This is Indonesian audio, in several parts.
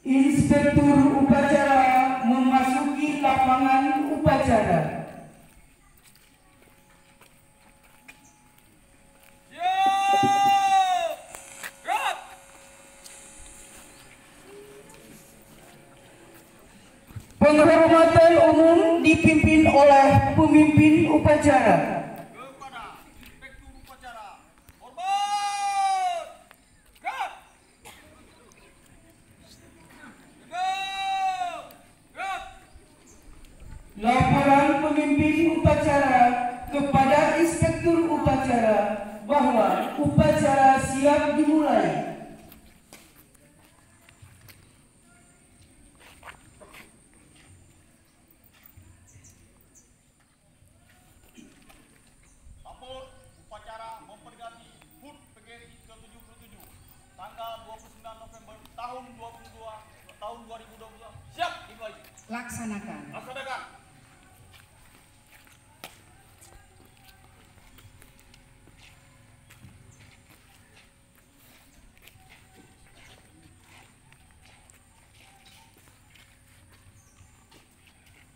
Inspektur upacara memasuki lapangan upacara. Penghormatan umum dipimpin oleh pemimpin upacara. Kepada Inspektur Upacara, hormat! Gerak! Gerak! Laporan pemimpin upacara kepada Inspektur upacara bahwa upacara siap dimulai. Upacara memperingati HUT PGRI ke-77 tanggal 29 November tahun 2022. Siap dimulai. Laksanakan. Laksanakan.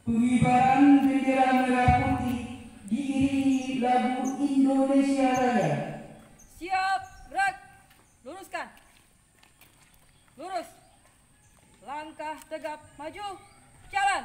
Pengibaran bendera merah putih diiringi lagu Indonesia Raya. Siap, gerak. Luruskan. Lurus. Langkah tegap maju. Jalan.